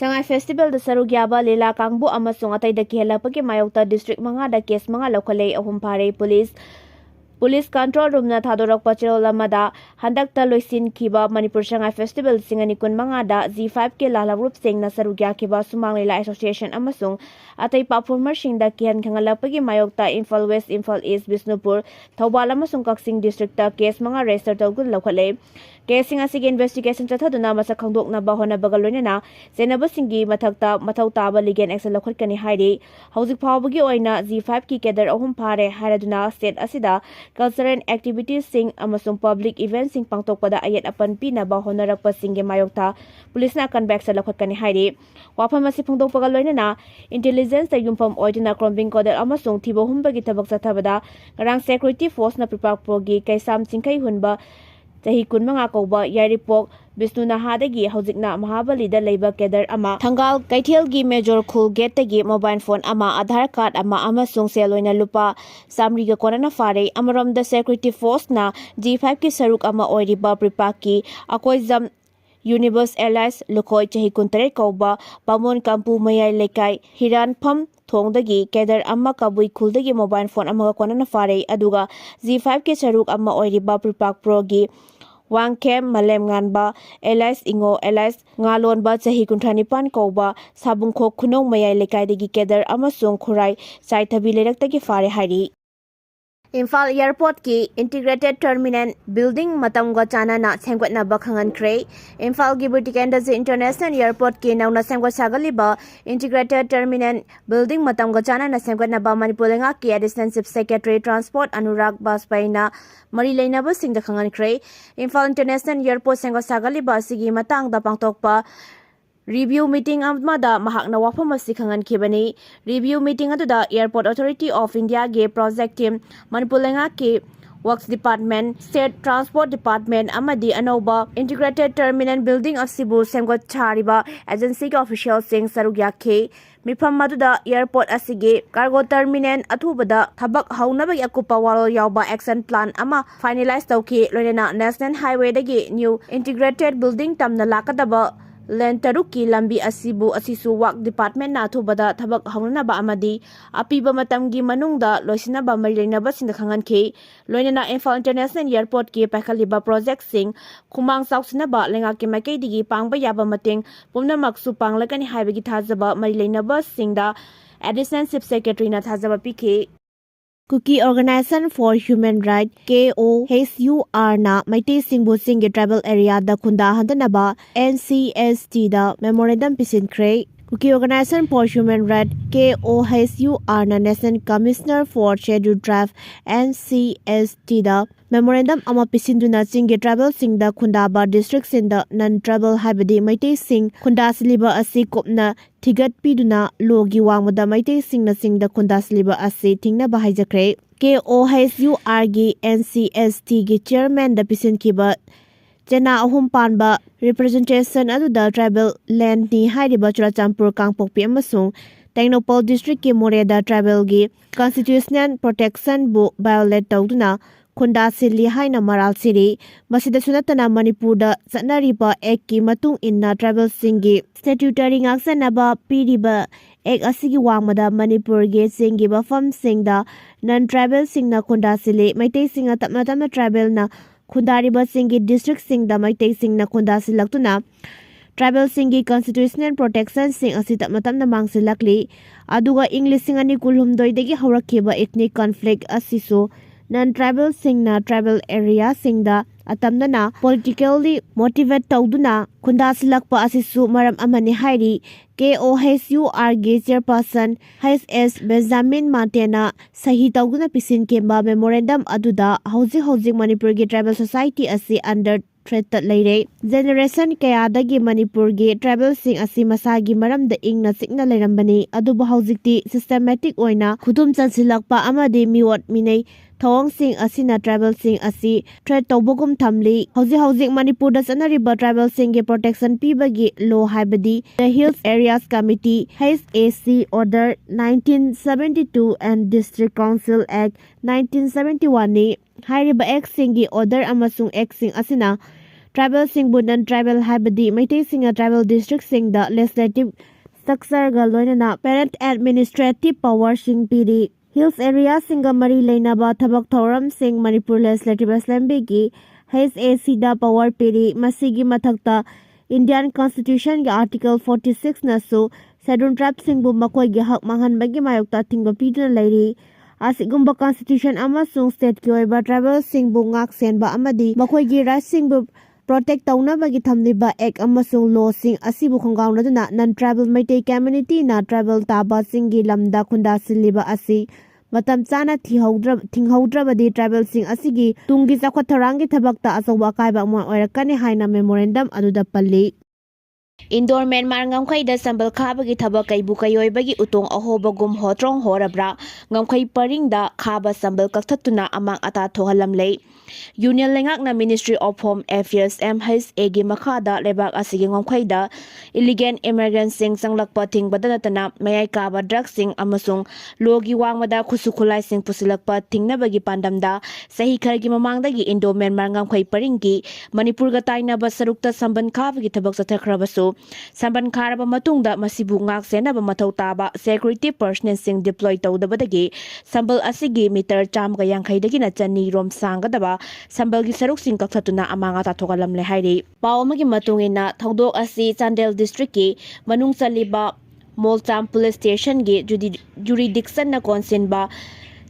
SANGAI Festival da Saruk Yaba Lila Kangbu amasung atay da KIHALLAKPA Mayokta District mga da kes mga lokale ahum PHARE Police Control Room na thadorakpa chirol amada handakta loisin kiba Manipur SANGAI Festival singani kun mga da Z5 ke lala group sing na sarugya kiba Sumang Lila Association amasung atay performer sing da KIHALLAKPA Mayokta Imphal West, Imphal East, Bisnupur, Thawbal amasung Kaksing District ta kes mga register tawgun lokale Kesing asig investigation chathaduna masa khangdok na bahona bagaloina na senaba singi mathakta mathau taba ligen action lokhot kani hairi hauzik phawbagi oina Z5 ki kedar ahum PHARE haraduna state asida cultural activities sing amasung public events sing pangtokpada ayat apan pina bahona rakpa singi mayokta police na kan back sa lokhot kani hairi wafam masi phangdok bagaloina na intelligence ta yumpam oidina crombing kodar amasung thibo humbagi tabak chathabada ngarang security force na pripak progi kaisam chingkai hunba Tahi kun mga kauba yaripok Bisnu Nahadagi haujikna Mahabalida Labor Kedar ama Thangal Kaithelgi Major Khul Gate tagi mobile phone ama Aadhaar card ama amasung seloina lupa samriga konana PHARE amarom the security force na G5 ki saruk ama oiriba pripaki akoizam Universe Allies Lokoi Chahi Kuntare kauba Bamon Kampu Mayai Lekai Hiran Pham Thongdagi Kedar amma Kabui Khuldagi mobile phone ama konana PHARE aduga Z5 ki saruk ama oiriba pripak progi Wangkem Malem Nganba Allies Ingo Allies Ngalonba Chahi Kunthanipan kauba Sabungkho Khunong Mayai Lekaidagi Kedar amasung Khurai Saithabi Leiraktagi PHARE hairi Imphal Airport ki Integrated Terminal Building matamga chana na sengwatna bakhangankre Imphal gi Butikendase International Airport ki nauna sengwat sagaliba Integrated Terminal Building matamga chana na sengwatna ba Manipur lenga ki Assistant Chief Secretary Transport Anurag Baspaina mari leinaba singda khangankre Imphal International Airport sengwat sagaliba sigi matang da pangtokpa Review meeting amada mahakna wafam asi khangan khibani review meeting aduda Airport Authority of India ge project team Manipur lenga ke Works Department State Transport Department amadi anoba Integrated Terminal Building asibu semgot chariba agency ke official sing sarugya ke mifam maduda airport asige cargo terminal athubada thabak haunaba yakupa warol yawba action plan ama finalize tawki loina national highway dagi new integrated building tamna lakadaba Land Taruki Lambi Asibu Asisu Wak Department na thubada thabak haunaba amadi apiba matamgi manungda loisinaba marinaba sindakhangankhe loinana Imphal International Airport ki pakhaliba project sing khumang sauksinaba lenga ki makai digi pangba yaba mateng pumnamak su panglakani haibagi thajaba marinaba singda Assistant Chief Secretary na thajaba pikhe Kuki Organization for Human Rights KOHUR na Meitei Singbu Chinggi tribal area da khunda handanaba NCST da memorandum pisinkre Kuki Organization for Human Rights KOHUR na National Commissioner for Scheduled Tribe NCST da memorandum ama pisinduna Chinggi tribal singda khundaba district sinda non tribal haibadi Meitei Sing khunda siliba asi kopna thigat piduna logi wangmada Meitei Singna singda khunda siliba asi thingna bahaijakre KOHUR gi NCST gi chairman da pisinkiba Chena ahum panba representation aduda tribal land ni hairiba Churachampur Kangpokpi amasung Tengnopal district ki Moreda tribal gi constitutional protection bu violate tawduna khunda sili haina maral siri masida sunatana Manipur da sanariba ek ki matung inna tribal singi statutory ngaksanaba piriba ek asigi wangmada Manipur ge singi bafam singda non tribal singna khunda sili Meitei singa tapna tribal na khundariba singi district singda Meitei singna khunda silaktuna tribal singi constitutional protection sing asita matamna mangsilakli aduga English singani kulhumdoi degi haurakhiba ethnic conflict asiso non-tribal singna tribal area singda atamdana politically motivate tawduna khunda silakpa asisu maram amani hairi KOHUR ge chairperson HS Benjamin Mantena sahi tawduna pisin kemba memorandum aduda hauji Manipur ge tribal society asi under threat leire generation kayadagi Manipur ge tribal sing asi masagi maramda ingna sikna leirambani adubu haujikti systematic oina khudum chansilakpa amadi miwat minei Thawang sing asina tribal sing asi threat tawbogum thamli hauji Manipur da sanariba tribal sing ge protection pibagi law haibadi the Hills Areas Committee HAC Order 1972 and District Council Act 1971 ni hairiba act singi order amasung act sing asina tribal सिंगबु नन tribal हाइबदी मैतेई सिंगा tribal district सिंगदा legislative structure गा लोइनना parent administrative power सिंग पीरी hills area सिंगा मरी लेनाबा थबक थौरम सिंग मणिपुर लेजिस्लेटिव असेंबली की HAC दा पावर पीरी मसीगी मथक्ता इंडियन कॉन्स्टिट्यूशन के आर्टिकल 46 नसु शेड्यूल ट्राइब सिंगबु मकोई गे हक मांगहनबगी मायोक्ता थिंगबा पीदुना लैरी असिगुम्बा कॉन्स्टिट्यूशन अमसुंग स्टेट की ओइबा ट्राइबल सिंगबु ngak senba amadi मकोई गे राइट सिंगबु प्रोटेक्ट तौनाबगी थमलिबा एक अमसुंग लॉ सिंग असिबु खंगाउनदुना नन ट्राइबल मैतेई कम्युनिटी ना ट्राइबल ताबा सिंगी लमदा खुंदा सिलिबा असि मतम चाना थिंगहौद्रबदी ट्राइबल सिंग असिगी तुंगी चखत थरांगी थबक्ता अचौबा अकायबा अमा ओइरकनी हाइना मेमोरेंडम अदुदा पल्ली Indore Myanmar ngamkhei sambal khabagi thaba kaibu kayoibagi utong ahobagum hotrong horabra ngamkhei paringda khaba sambal kakthatuna amang ata thohalamle union lengak na ministry of home affairs MHA gi makhada lebak asigi ngamkhei da illegal immigrants sing sanglakpa thingbadanatana mayai kaba drugs sing amasung logi wangmada khusukhulai sing pusilakpa thingnabagi pandamda sahi khargi mamangdagi indo myanmar ngamkhei paringgi manipur ga tainaba sarukta samban khabagi thabak sathakhrabasу Samban kharaba matungda masibu ngak senaba mathau taba security personnel sing deploy tawdabadagi sambal asigi meter cham ga yankhai dagi na chani rom sangadaba sambal gi saruk sing kakhatuna amanga ta thogalamle hairi pawmagi matungina thodok asi Chandel district ki manung chaliba Molcham police station gi jurisdiction na konsinba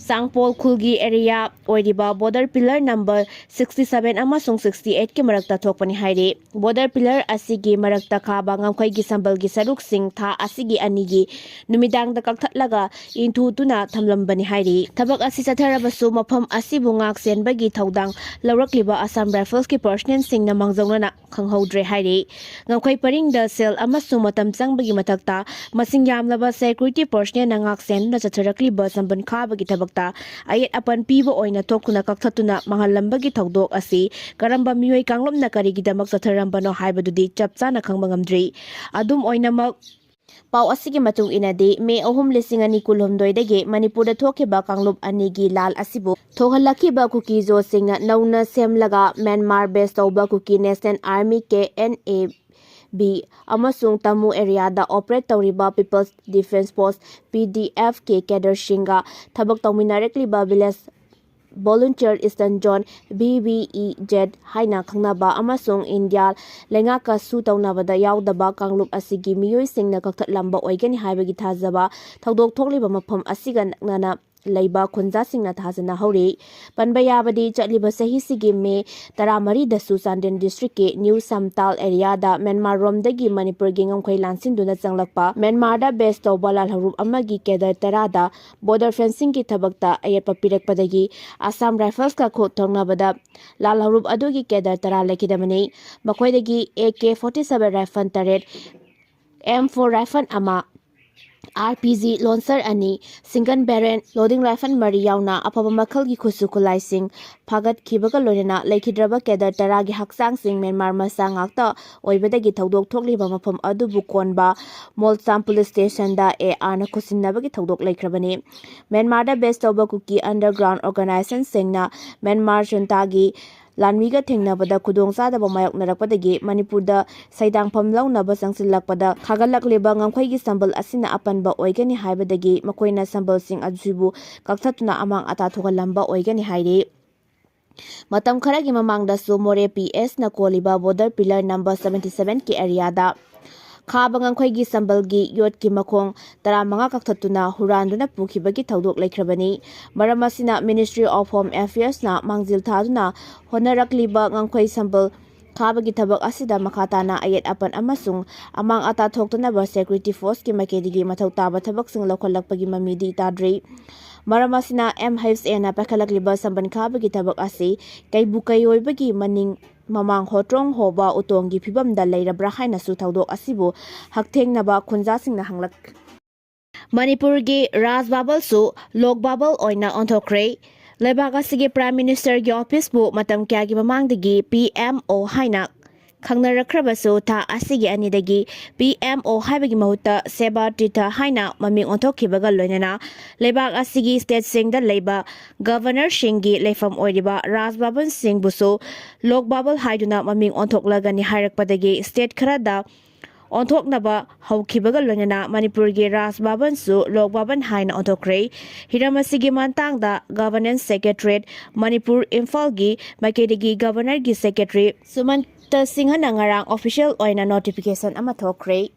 Sangpol Khulgi area oiriba border pillar number 67 amasung 68 ki marakta thokpani haire border pillar asigi marakta khaba ngamkhei gi sambal gi saruk sing tha asigi anigi numidang da kakthatlaga inthu tuna thamlambani haire thabak asi chatharabasu mafam asibu ngak senbagi thodang lawrakliba Assam Rifles ki personnel sing na mangjongnana khanghodre haire ngamkhei paring da sel amasu matam changbagi mathakta masing yamlaba security personnel na ngak sen na chatharakliba samban khabagi thabak ayat apan pibo oina tokuna kakthatuna mangalambagi thodok asi karamba mioi kanglomna karigidamak satharambano haibadudi chapchana khangmangamdri adum oinamak Pau asigi matung inadi me ohum lising ani kulhomdoi dagi Manipur da thokiba kanglub anigi lal asibu thohalakhiba kuki zo singna nauna semlaga Myanmar based tawba kuki National Army KNA B amasung tamu area da operate tawriba People's Defense Force PDF ke cadre shinga thabak tawminarekli ba village volunteer Eastern Zone BBEZ haina khangnaba amasung India lengaka su tawnabada yaudaba kanglub asigi miyoi singna kakthatlamba oigani haibagi thajaba thodok thokliba mafam asiga nana leiba khunja singna thajana hori panba yabadi chaliba sahi sigi me taramari da su Chandel district ke New Samtal area da Myanmar rom dagi Manipur gi ngamkhei lansin duna changlakpa Myanmar da base to balal harup amagi kedar tarada border fencing ki thabakta ayapa pirakpadagi Assam Rifles ka kho thongnabada lal harup adugi kedar tara lekidamani makoidagi AK-47 rifle taret M4 rifle ama RPG launcher ani single barrel loading rifle mari yauna apaba makhal gi khusu khulai sing phagat khibaga lorena lekhidraba kedar tara gi haksang sing Myanmar masang akta oibadagi thodok thokliba mafam adubu konba Molcham police station da AR na khusinnaba gi thodok laikhrabani Myanmar da best of Kuki underground organization singna Myanmar junta gi Lanmiga thengnabada khudongchadaba mayoknarakpadagi Manipurda saidangpham launaba sangsilakpada khagalakleba ngamkhei gi sambal asina apanba oigani haibadagi makoina sambal sing ajubu kakthatuna amang ata thogalamba oigani haire matam kharagi mamangda su more PS na koliba border pillar number 77 ki area da khaba ngamkhei gi sambal gi yot ki makhong taramanga kakthatuna huranduna pukhibagi thodok laikhrabani maramasina Ministry of Home Affairs na mangjil thaduna honarakliba ngamkhei sambal khabagi thabak asida makhatana ayat apan amasung amang ata thoktanaba security force ki makedigi mathau taba thabak sing lokhalakpagi mamidi tadri maramasina MHA na pakhalakliba samban khabagi thabak asi kaibu kayoibagi maning mamang hotrong hoba utongi phibamda leirabra haina su thodok asibu hakthengnaba khunja singna hanglak Manipur gi Raj Babal su Lok Babal oina onthokre lebak asigi Prime Minister gi office bu matam kya gi mamangdagi PMO haina ꯈꯪꯅꯔꯛꯈ꯭ꯔꯕꯁꯨ ꯊꯥ ꯑꯁꯤꯒꯤ ꯑꯅꯤꯗꯒꯤ PMO ꯍꯥꯏꯕꯒꯤ ꯃꯍꯨꯠꯇ ꯁꯦꯕꯥ ꯇꯤꯊ ꯍꯥꯏꯅ ꯃꯃꯤꯡ ꯑꯣꯟꯊꯣꯛꯈꯤꯕꯒ ꯂꯣꯏꯅꯅ ꯂꯩꯕꯥꯛ ꯑꯁꯤꯒꯤ ꯁ꯭ꯇꯦꯠꯁꯤꯡꯗ ꯂꯩꯕ ꯒꯚꯔꯅꯔꯁꯤꯡꯒꯤ ꯂꯩꯐꯝ ꯑꯣꯏꯔꯤꯕ ꯔꯥꯖ ꯚꯕꯟꯁꯤꯡꯕꯨꯁꯨ ꯂꯣꯛ ꯕꯥꯕꯜ ꯍꯥꯏꯗꯨꯅ ꯃꯃꯤꯡ ꯑꯣꯟꯊꯣꯛꯂꯒꯅꯤ ꯍꯥꯏꯔꯛꯄꯗꯒꯤ ꯁ꯭ꯇꯦꯠ ꯈꯔꯗ ꯑꯣꯟꯊꯣꯛꯅꯕ ꯍꯧꯈꯤꯕꯒ ꯂꯣꯏꯅꯅ ꯃꯅꯤꯄꯨꯔꯒꯤ ꯔꯥꯖ ꯚꯕꯟꯁꯨ ꯂꯣꯛ ꯚꯕꯟ ꯍꯥꯏꯅ ꯑꯣꯟꯊꯣꯛꯈ꯭ꯔꯦ꯫ ꯍꯤꯔꯝ ꯑꯁꯤꯒꯤ ꯃꯇꯥꯡꯗ ꯒꯚꯔꯅꯦꯟꯁ ꯁꯦꯀ꯭ꯔꯦꯇꯔꯤꯌꯦꯠ ꯃꯅꯤꯄꯨꯔ ꯏꯝꯐꯥꯜꯒꯤ ꯃꯥꯏꯀꯩꯗꯒꯤ ꯒꯚꯔꯅꯔꯒꯤ ꯁꯦꯀ꯭ꯔꯦꯇꯔꯤ ꯁꯨꯃꯟꯇ ꯁꯤꯡꯍꯅ ꯉꯔꯥꯡ ꯑꯣꯐꯤꯁꯤꯌꯦꯜ ꯑꯣꯏꯅ ꯅꯣꯇꯤꯐꯤꯀꯦꯁꯟ ꯑꯃ ꯊꯣꯛꯈ꯭ꯔꯦ꯫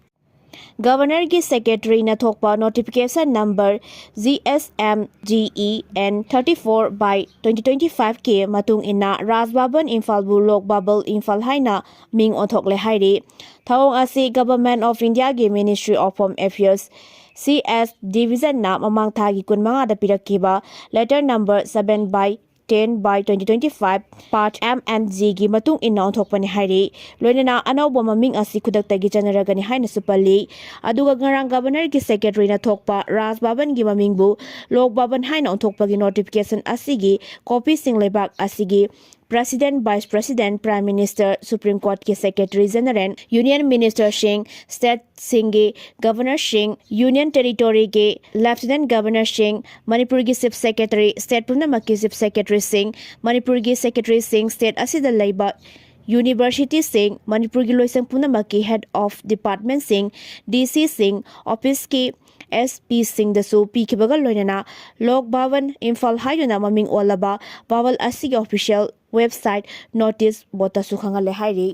ꯒꯚꯔꯅꯔꯒꯤ ꯁꯦꯀ꯭ꯔꯦꯇꯔꯤꯅ ꯊꯣꯛꯄ ꯅꯣꯇꯤꯐꯤꯀꯦꯁꯟ ꯅꯝꯕꯔ GSMGEN 34/2025 ꯀꯤ ꯃꯇꯨꯡ ꯏꯟꯅ ꯔꯥꯖ ꯚꯕꯟ ꯏꯝꯐꯥꯜꯕꯨ ꯂꯣꯛ ꯕꯥꯕꯜ ꯏꯝꯐꯥꯜ ꯍꯥꯏꯅ ꯃꯤꯡ ꯑꯣꯟꯊꯣꯛꯂꯦ ꯍꯥꯏꯔꯤ꯫ ꯊꯧꯑꯣꯡ ꯑꯁꯤ ꯒꯚꯔꯟꯃꯦꯟꯠ ꯑꯣꯐ ꯏꯟꯗꯤꯌꯥꯒꯤ ministry of home affairs CS ꯗꯤꯚꯤꯖꯟꯅ ꯃꯃꯥꯡ ꯊꯥꯒꯤ 15ꯗ ꯄꯤꯔꯛꯈꯤꯕ ꯂꯦꯇꯔ ꯅꯝꯕꯔ 7/10/2025 ꯄꯥꯔꯠ M&Gꯒꯤ ꯃꯇꯨꯡ ꯏꯟꯅ ꯑꯣꯟꯊꯣꯛꯄꯅꯤ ꯍꯥꯏꯔꯤ꯫ ꯂꯣꯏꯅꯅ ꯑꯅꯧꯕ ꯃꯃꯤꯡ ꯑꯁꯤ ꯈꯨꯗꯛꯇꯒꯤ ꯆꯠꯅꯔꯒꯅꯤ ꯍꯥꯏꯅꯁꯨ ꯄꯜꯂꯤ꯫ ꯑꯗꯨꯒ ꯉꯔꯥꯡ ꯒꯚꯔꯅꯔꯒꯤ ꯁꯦꯀ꯭ꯔꯦꯇꯔꯤꯅ ꯊꯣꯛꯄ ꯔꯥꯖ ꯚꯕꯟꯒꯤ ꯃꯃꯤꯡꯕꯨ ꯂꯣꯛ ꯚꯕꯟ ꯍꯥꯏꯅ ꯑꯣꯟꯊꯣꯛꯄꯒꯤ ꯅꯣꯇꯤꯐꯤꯀꯦꯁꯟ ꯑꯁꯤꯒꯤ ꯀꯣꯄꯤꯁꯤꯡ ꯂꯩꯕꯥꯛ ꯑꯁꯤꯒꯤ president, vice president, prime minister, supreme ꯀꯣꯔꯠꯀꯤ ꯁꯦꯀ꯭ꯔꯦꯇꯔꯤ ꯖꯦꯅꯔꯦꯜ, ꯌꯨꯅꯤꯌꯟ ꯃꯤꯅꯤꯁꯇꯔꯁꯤꯡ, ꯁ꯭ꯇꯦꯠꯁꯤꯡꯒꯤ ꯒꯚꯔꯅꯔꯁꯤꯡ, ꯌꯨꯅꯤꯌꯟ ꯇꯦꯔꯤꯇꯣꯔꯤꯒꯤ ꯂꯦꯐꯇꯤꯅꯦꯟꯠ ꯒꯚꯔꯅꯔꯁꯤꯡ, ꯃꯅꯤꯄꯨꯔꯒꯤ ꯆꯤꯐ ꯁꯦꯀ꯭ꯔꯦꯇꯔꯤ, ꯁ꯭ꯇꯦꯠ ꯄꯨꯝꯅꯃꯛꯀꯤ ꯆꯤꯐ ꯁꯦꯀ꯭ꯔꯦꯇꯔꯤꯁꯤꯡ, ꯃꯅꯤꯄꯨꯔꯒꯤ ꯁꯦꯀ꯭ꯔꯦꯇꯔꯤꯁꯤꯡ, ꯁ꯭ꯇꯦꯠ ꯑꯁꯤꯗ ꯂꯩꯕ ꯌꯨꯅꯤꯚꯔꯁꯤꯇꯤꯁꯤꯡ, ꯃꯅꯤꯄꯨꯔꯒꯤ ꯂꯣꯏꯁꯪ ꯄꯨꯝꯅꯃꯛꯀꯤ ꯍꯦꯗ ꯑꯣꯐ ꯗꯤꯄꯥꯔꯠꯃꯦꯟꯠꯁꯤꯡ, DCꯁꯤꯡ, ꯑꯣꯐꯤꯁꯀꯤ SPꯁꯤꯡꯗꯁꯨ ꯄꯤꯈꯤꯕꯒ ꯂꯣꯏꯅꯅ ꯂꯣꯛ ꯚꯕꯟ ꯏꯝꯐꯥꯜ ꯍꯥꯏꯗꯨꯅ ꯃꯃꯤꯡ ꯑꯣꯜꯂꯕ ꯕꯥꯕꯜ ꯑꯁꯤꯒꯤ ꯑꯣꯐꯤꯁꯤꯌꯦꯜ ꯋꯦꯕꯁꯥꯏꯠ ꯅꯣꯇꯤꯁ ꯕꯣꯔꯗꯇꯁꯨ ꯈꯪꯍꯜꯂꯦ ꯍꯥꯏꯔꯤ꯫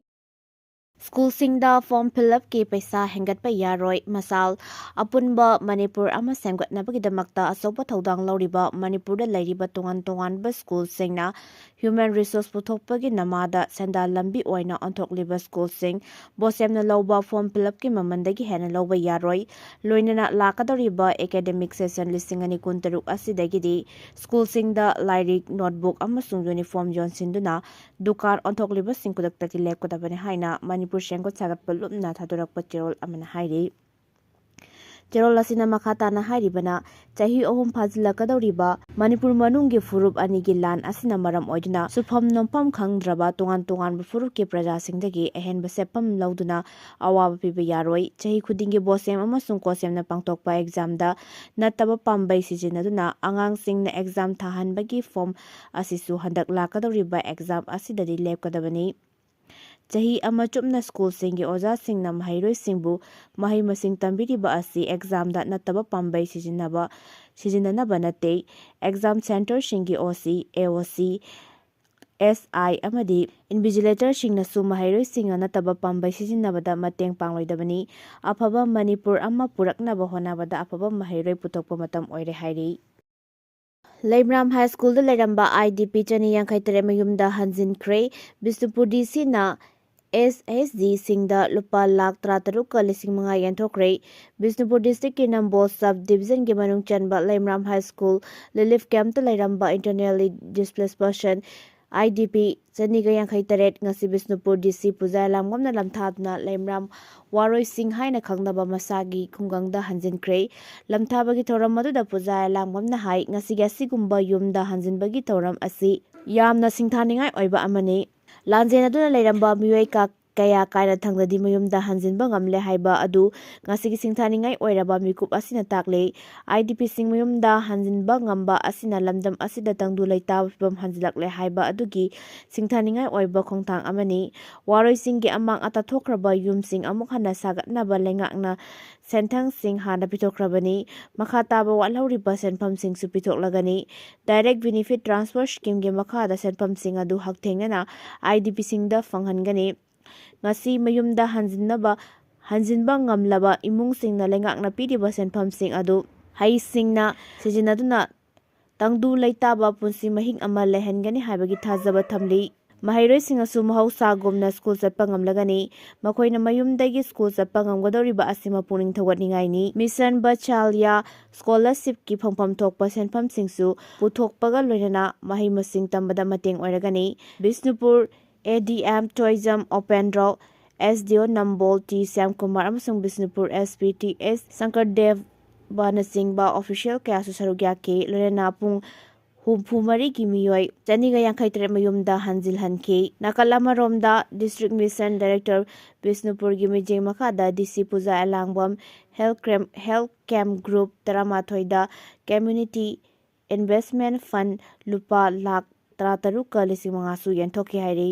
ꯁ꯭ꯀꯨꯜꯁꯤꯡꯗ ꯐꯣꯔꯝ ꯐꯤꯜꯑꯞꯀꯤ ꯄꯩꯁꯥ ꯍꯦꯟꯒꯠꯄ ꯌꯥꯔꯣꯏ꯫ ꯃꯁꯥꯜ ꯑꯄꯨꯟꯕ ꯃꯅꯤꯄꯨꯔ ꯑꯃ ꯁꯦꯝꯒꯠꯅꯕꯒꯤꯗꯃꯛꯇ ꯑꯆꯧꯕ ꯊꯧꯗꯥꯡ ꯂꯧꯔꯤꯕ ꯃꯅꯤꯄꯨꯔꯗ ꯂꯩꯔꯤꯕ ꯇꯣꯉꯥꯟ ꯇꯣꯉꯥꯟꯕ ꯁ꯭ꯀꯨꯜꯁꯤꯡꯅ ꯍ꯭ꯌꯨꯃꯦꯟ ꯔꯤꯁꯣꯔꯁ ꯄꯨꯊꯣꯛꯄꯒꯤ ꯅꯃꯥꯗ ꯁꯦꯟꯗꯥꯟ ꯂꯝꯕꯤ ꯑꯣꯏꯅ ꯑꯣꯟꯊꯣꯛꯂꯤꯕ ꯁ꯭ꯀꯨꯜꯁꯤꯡ ꯕꯣꯁꯦꯝꯅ ꯂꯧꯕ ꯐꯣꯔꯝ ꯐꯤꯜꯑꯞꯀꯤ ꯃꯃꯜꯗꯒꯤ ꯍꯦꯟꯅ ꯂꯧꯕ ꯌꯥꯔꯣꯏ꯫ ꯂꯣꯏꯅꯅ ꯂꯥꯛꯀꯗꯧꯔꯤꯕ ꯑꯦꯀꯥꯗꯦꯃꯤꯛ ꯁꯦꯁꯟ 2023 ꯑꯁꯤꯗꯒꯤꯗꯤ ꯁ꯭ꯀꯨꯜꯁꯤꯡꯗ ꯂꯥꯏꯔꯤꯛ, ꯅꯣꯠꯕꯨꯛ ꯑꯃꯁꯨꯡ ꯌꯨꯅꯤꯐꯣꯔꯝ ꯌꯣꯟꯁꯤꯟꯗꯨꯅ ꯗꯨꯀꯥꯟ ꯑꯣꯟꯊꯣꯛꯂꯤꯕꯁꯤꯡ ꯈꯨꯗꯛꯇꯒꯤ ꯂꯦꯞꯀꯗꯕꯅꯤ ꯍꯥꯏꯅ ꯃꯅꯤꯄꯨꯔ ꯁꯦꯝꯒꯠ ꯁꯥꯒꯠꯄ ꯂꯨꯞꯅ ꯊꯥꯗꯣꯔꯛꯄ ꯆꯦꯔꯣꯜ ꯑꯃꯅ ꯍꯥꯏꯔꯤ꯫ ꯆꯦꯔꯣꯜ ꯑꯁꯤꯅ ꯃꯈꯥ ꯇꯥꯅ ꯍꯥꯏꯔꯤꯕꯅ ꯆꯍꯤ 3 ꯐꯥꯖꯤꯜꯂꯛꯀꯗꯧꯔꯤꯕ ꯃꯅꯤꯄꯨꯔ ꯃꯅꯨꯡꯒꯤ ꯐꯨꯔꯨꯞ ꯑꯅꯤꯒꯤ ꯂꯥꯟ ꯑꯁꯤꯅ ꯃꯔꯝ ꯑꯣꯏꯗꯨꯅ ꯁꯨꯐꯝ ꯅꯣꯝꯐꯝ ꯈꯪꯗ꯭ꯔꯕ ꯇꯣꯉꯥꯟ ꯇꯣꯉꯥꯟꯕ ꯐꯨꯔꯨꯞꯀꯤ प्रजाꯁꯤꯡꯗꯒꯤ ꯑꯍꯦꯟꯕ ꯁꯦꯞꯐꯝ ꯂꯧꯗꯨꯅ ꯑꯋꯥꯕ ꯄꯤꯕ ꯌꯥꯔꯣꯏ꯫ ꯆꯍꯤ ꯈꯨꯗꯤꯡꯒꯤ ꯕꯣꯁꯦꯝ ꯑꯃꯁꯨꯡ ꯀꯣꯁꯦꯝꯅ ꯄꯥꯡꯊꯣꯛꯄ ꯑꯦꯛꯖꯥꯝꯗ ꯅꯠꯇꯕ ꯄꯥꯝꯕꯩ ꯁꯤꯖꯤꯟꯅꯗꯨꯅ ꯑꯉꯥꯡꯁꯤꯡꯅ ꯑꯦꯛꯖꯥꯝ ꯊꯥꯍꯟꯕꯒꯤ ꯐꯣꯔꯝ ꯑꯁꯤꯁꯨ ꯍꯟꯗꯛ ꯂꯥꯛꯀꯗꯧꯔꯤꯕ ꯑꯦꯛꯖꯥꯝ ꯑꯁꯤꯗꯗꯤ ꯂꯦꯞꯀꯗꯕꯅꯤ꯫ ꯆꯍꯤ ꯑꯃ ꯆꯨꯞꯅ ꯁ꯭ꯀꯨꯜꯁꯤꯡꯒꯤ ꯑꯣꯖꯥꯁꯤꯡꯅ ꯃꯍꯩꯔꯣꯏꯁꯤꯡꯕꯨ ꯃꯍꯩ-ꯃꯁꯤꯡ ꯇꯝꯕꯤꯔꯤꯕ ꯑꯁꯤ ꯑꯦꯛꯖꯥꯝꯗ ꯅꯠꯇꯕ ꯄꯥꯝꯕꯩ ꯁꯤꯖꯤꯟꯅꯅꯕ ꯅꯠꯇꯦ꯫ ꯑꯦꯛꯖꯥꯝ ꯁꯦꯟꯇꯔꯁꯤꯡꯒꯤ OC, AOC, SI ꯑꯃꯗꯤ ꯏꯟꯚꯤꯖꯤꯂꯦꯇꯔꯁꯤꯡꯅꯁꯨ ꯃꯍꯩꯔꯣꯏꯁꯤꯡꯅ ꯅꯠꯇꯕ ꯄꯥꯝꯕꯩ ꯁꯤꯖꯤꯟꯅꯕꯗ ꯃꯇꯦꯡ ꯄꯥꯡꯂꯣꯏꯗꯕꯅꯤ꯫ ꯑꯐꯕ ꯃꯅꯤꯄꯨꯔ ꯑꯃ ꯄꯨꯔꯛꯅꯕ ꯍꯣꯠꯅꯕꯗ ꯑꯐꯕ ꯃꯍꯩꯔꯣꯏ ꯄꯨꯊꯣꯛꯄ ꯃꯇꯝ ꯑꯣꯏꯔꯦ ꯍꯥꯏꯔꯤ꯫ ꯂꯩꯃꯔꯥꯝ ꯍꯥꯏ ꯁ꯭ꯀꯨꯜꯗ ꯂꯩꯔꯝꯕ IDP 253 ꯃꯌꯨꯝꯗ ꯍꯟꯖꯤꯟꯈ꯭ꯔꯦ꯫ ꯕꯤꯁꯅꯨꯄꯨꯔ DCꯅ SHG-ꯁꯤꯡꯗ ꯂꯨꯄꯥ 13,63,500 ꯌꯦꯟꯊꯣꯛꯈ꯭ꯔꯦ꯫ ꯕꯤꯁꯅꯨꯄꯨꯔ ꯗꯤꯁꯇ꯭ꯔꯤꯛꯀꯤ ꯅꯝꯕꯣꯜ ꯁꯕ ꯗꯤꯚꯤꯖꯟꯒꯤ ꯃꯅꯨꯡ ꯆꯟꯕ ꯂꯩꯃꯔꯥꯝ ꯍꯥꯏ ꯁ꯭ꯀꯨꯜ ꯔꯤꯂꯤꯐ ꯀꯦꯝꯞꯇ ꯂꯩꯔꯝꯕ ꯏꯟꯇꯔꯅꯦꯜꯂꯤ ꯗꯤꯁꯄ꯭ꯂꯦꯁ ꯄꯔꯁꯟ IDP 253 ꯉꯁꯤ ꯕꯤꯁꯅꯨꯄꯨꯔ DC ꯄꯨꯖꯥ ꯂꯥꯡꯕꯝꯅ ꯂꯝꯊꯥꯗꯨꯅ ꯂꯩꯃꯔꯥꯝ ꯋꯥꯔꯣꯏꯁꯤꯡ ꯍꯥꯏꯅ ꯈꯪꯅꯕ ꯃꯁꯥꯒꯤ ꯈꯨꯡꯒꯪꯗ ꯍꯟꯖꯤꯟꯈ꯭ꯔꯦ꯫ ꯂꯝꯊꯥꯕꯒꯤ ꯊꯧꯔꯝ ꯑꯗꯨꯗ ꯄꯨꯖꯥ ꯂꯥꯡꯕꯝꯅ ꯍꯥꯏ ꯉꯁꯤꯒꯤ ꯑꯁꯤꯒꯨꯝꯕ ꯌꯨꯝꯗ ꯍꯟꯖꯤꯟꯕꯒꯤ ꯊꯧꯔꯝ ꯑꯁꯤ ꯌꯥꯝꯅ ꯁꯤꯡꯊꯥꯅꯤꯡꯉꯥꯏ ꯑꯣꯏꯕ ꯑꯃꯅꯤ꯫ ꯂꯥꯟꯖꯦꯟꯅꯗꯨꯅ ꯂꯩꯔꯝꯕ ꯃꯤꯑꯣꯏ ꯀꯌꯥ ꯀꯥꯏꯅꯊꯪꯗꯗꯤ ꯃꯌꯨꯝꯗ ꯍꯟꯖꯤꯟꯕ ꯉꯝꯂꯦ ꯍꯥꯏꯕ ꯑꯗꯨ ꯉꯁꯤꯒꯤ ꯁꯤꯡꯊꯥꯅꯤꯡꯉꯥꯏ ꯑꯣꯏꯔꯕ ꯃꯤꯀꯨꯞ ꯑꯁꯤꯅ ꯇꯥꯛꯂꯤ꯫ IDPꯁꯤꯡ ꯃꯌꯨꯝꯗ ꯍꯟꯖꯤꯟꯕ ꯉꯝꯕ ꯑꯁꯤꯅ ꯂꯝꯗꯝ ꯑꯁꯤꯗ ꯇꯪꯗꯨ ꯂꯩꯇꯥꯕ ꯐꯤꯚꯝ ꯍꯟꯖꯤꯜꯂꯛꯂꯦ ꯍꯥꯏꯕ ꯑꯗꯨꯒꯤ ꯁꯤꯡꯊꯥꯅꯤꯡꯉꯥꯏ ꯑꯣꯏꯕ ꯈꯣꯡꯊꯥꯡ ꯑꯃꯅꯤ꯫ ꯋꯥꯔꯣꯏꯁꯤꯡꯒꯤ ꯑꯃꯥꯡ ꯑꯇꯥ ꯊꯣꯛꯈ꯭ꯔꯕ ꯌꯨꯝꯁꯤꯡ ꯑꯃꯨꯛ ꯍꯟꯅ ꯁꯥꯒꯠꯅꯕ ꯂꯩꯉꯥꯛꯅ ꯁꯦꯟꯊꯪꯁꯤꯡ ꯍꯥꯟꯅ ꯄꯤꯊꯣꯛꯈ꯭ꯔꯕꯅꯤ꯫ ꯃꯈꯥ ꯇꯥꯕ ꯋꯥꯠꯍꯧꯔꯤꯕ ꯁꯦꯟꯐꯝꯁꯤꯡꯁꯨ ꯄꯤꯊꯣꯛꯂꯒꯅꯤ꯫ ꯗꯥꯏꯔꯦꯛ ꯕꯦꯅꯤꯐꯤꯠ ꯇ꯭ꯔꯥꯟꯁꯐꯔ ꯁ꯭ꯀꯤꯝꯒꯤ ꯃꯈꯥꯗ ꯁꯦꯟꯐꯝꯁꯤꯡ ꯑꯗꯨ ꯍꯛꯊꯦꯡꯅꯅ IDPꯁꯤꯡꯗ ꯐꯪꯍꯟꯒꯅꯤ꯫ ꯉꯁꯤ ꯃꯌꯨꯝꯗ ꯍꯟꯖꯤꯟꯕ ꯉꯝꯂꯕ ꯏꯃꯨꯡꯁꯤꯡꯅ ꯂꯩꯉꯥꯛꯅ ꯄꯤꯔꯤꯕ ꯁꯦꯟꯐꯝꯁꯤꯡ ꯑꯗꯨ ꯍꯩꯁꯤꯡꯅ ꯁꯤꯖꯤꯟꯅꯗꯨꯅ ꯇꯪꯗꯨ ꯂꯩꯇꯥꯕ ꯄꯨꯟꯁꯤ ꯃꯍꯤꯡ ꯑꯃ ꯂꯩꯍꯟꯒꯅꯤ ꯍꯥꯏꯕꯒꯤ ꯊꯥꯖꯕ ꯊꯝꯂꯤ꯫ ꯃꯍꯩꯔꯣꯏꯁꯤꯡꯅꯁꯨ ꯃꯍꯧꯁꯥꯒꯨꯝꯅ ꯁ꯭ꯀꯨꯜ ꯆꯠꯄ ꯉꯝꯂꯒꯅꯤ꯫ ꯃꯈꯣꯏꯅ ꯃꯌꯨꯝꯗꯒꯤ ꯁ꯭ꯀꯨꯜ ꯆꯠꯄ ꯉꯝꯒꯗꯧꯔꯤꯕ ꯑꯁꯤꯃ ꯄꯨꯛꯅꯤꯡ ꯊꯧꯒꯠꯅꯤꯡꯉꯥꯏꯅꯤ꯫ ꯃꯤꯁꯟ ꯕꯠꯁꯥꯜꯌꯥ ꯁ꯭ꯀꯣꯂꯔꯁꯤꯞꯀꯤ ꯐꯪꯐꯝ ꯊꯣꯛꯄ ꯁꯦꯟꯐꯝꯁꯤꯡꯁꯨ ꯄꯨꯊꯣꯛꯄꯒ ꯂꯣꯏꯅꯅ ꯃꯍꯩ-ꯃꯁꯤꯡ ꯇꯝꯕꯗ ꯃꯇꯦꯡ ꯑꯣꯏꯔꯒꯅꯤ꯫ ꯕꯤꯁꯅꯨꯄꯨꯔ ADM ꯇꯣꯏꯖꯝ ꯑꯣꯄꯦꯟꯗ꯭ꯔꯣ, SDO ꯅꯝꯕꯣꯜ T ꯁ꯭ꯌꯥꯝꯀꯨꯃꯥꯔ ꯑꯃꯁꯨꯡ ꯕꯤꯁꯅꯨꯄꯨꯔ SP TH ꯁꯪꯀꯔꯗꯦꯕꯅꯆꯤꯡꯕ ꯑꯣꯐꯤꯁꯤꯌꯦꯜ ꯀꯌꯥꯁꯨ ꯁꯔꯨꯛ ꯌꯥꯈꯤ꯫ ꯂꯣꯏꯅꯅ ꯄꯨꯡ ꯍꯨꯝꯐꯨꯃꯔꯤꯒꯤ ꯃꯤꯑꯣꯏ 253 ꯃꯌꯨꯝꯗ ꯍꯟꯖꯤꯜꯍꯟꯈꯤ꯫ ꯅꯥꯀꯜ ꯑꯃꯔꯣꯝꯗ ꯗꯤꯁꯇ꯭ꯔꯤꯛ ꯃꯤꯁꯟ ꯗꯥꯏꯔꯦꯛꯇꯔ ꯕꯤꯁꯅꯨꯄꯨꯔꯒꯤ ꯃꯤꯠꯌꯦꯡ ꯃꯈꯥꯗ DC Puja Elangbam health camp group 13ꯗ ꯀꯝꯃ꯭ꯌꯨꯅꯤꯇꯤ ꯏꯟꯚꯦꯁꯠꯃꯦꯟꯠ ꯐꯟꯗ ꯂꯨꯄꯥ ꯂꯥꯈ 13,500,000 ꯌꯦꯟꯊꯣꯛꯈꯤ ꯍꯥꯏꯔꯤ꯫